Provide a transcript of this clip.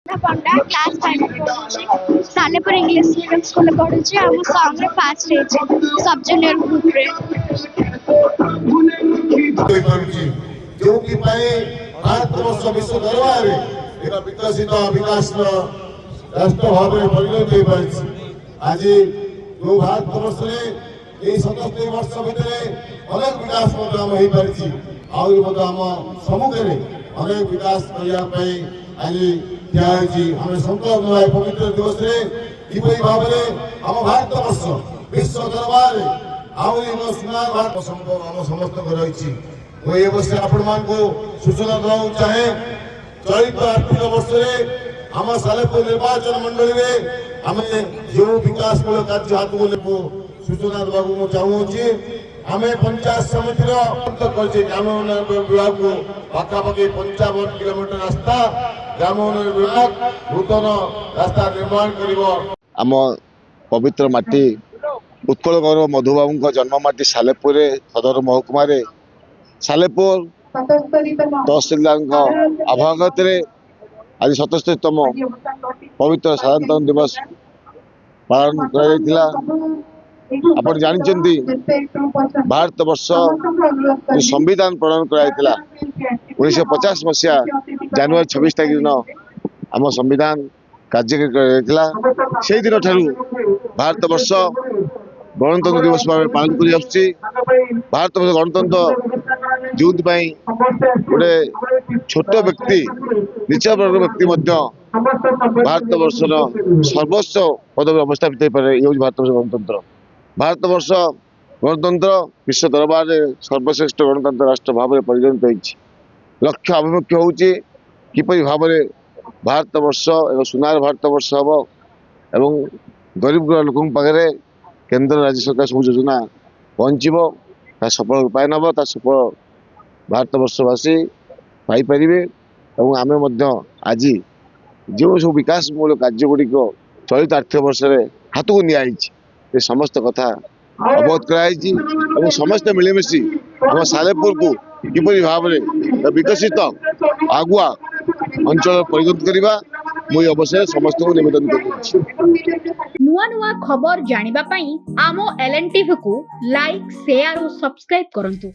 पंडा class 5 पढुछि Salepur English medium school पढुछि हम सॉन्ग रे फास्ट हेछि सब जूनियर ग्रुप रे जो कि पाए भारत वर्ष विश्व दरबार एक विकसित विकास राष्ट्र भाव में परिणत हो पारिछि। आज जो भारत वर्ष रे 77 वर्ष भितर अनेक विकास आम हो पारिछि आम सम्मुखें अनेक विकास करने आज आम संकल्प नवा पवित्र दिवस किपरि भाव में आम भारत वर्ष विश्व दरबार आम सुना भारत संभव आम समस्त रही मुझे बस आपण मान सूचना देवा चाहे चलित आर्थिक वर्ष आम सालेपुर निर्वाचन मंडली में आम जो विकास मूलक कार्य हाथ को सूचना देवा चाहूँगी आम पंचायत समिति ग्राम उन्नयन विभाग को पाखापाखि 55 किलोमीटर रास्ता ग्राम उन्नयन विभाग नूतन रास्ता निर्माण आम पवित्र माटी उत्कल गौरव मधुबाबू जन्ममाटी सालेपुर सदर महकुमा सालेपुर तहसिलदार आभागत आज 77तम पवित्र साधारणतंत्र दिवस पालन कर आप जानते भारत वर्ष संविधान प्रणयन कराइला 1950 मसीहा जनवरी 26 तारीख दिन आम संविधान कार्यकारी से दिन ठारू भारत वर्ष गणतंत्र दिवस भाव पालन कर भारत वर्ष गणतंत्र जो गोटे छोट व्यक्ति निच वर्ग व्यक्ति भारत वर्ष सर्वस्व पदवी अवस्थापित हो पारे ये भारत वर्ष गणतंत्र भारत वर्ष गणतंत्र विश्व दरबार सर्वश्रेष्ठ गणतंत्र राष्ट्र भाव में परिगणित होती लक्ष्य आभिमुख्य हूँ किपरि भाव में भारत वर्ष एक सुनार भारत वर्ष हम एवं गरीब लोक पाखे केंद्र राज्य सरकार सब योजना पहुँचो सफल रूपाय नब सफल भारत वर्षवासी पाइपर और आम आज जो सब विकासमूलक कार्यगुड़िक चलित आर्थिक वर्ष हाथ को नि समस्त कथा अवगत कराई समस्त मिलमिशी आम सालेपुर को किपरि भाव में विकसित आगुआ अंचल परिगणित करवा मुझे अवसर समस्त को निवेदन कर नुआ नुआ खबर जानिबा पई आमो एलएन टीवी को लाइक शेयर और सब्सक्राइब करंतु।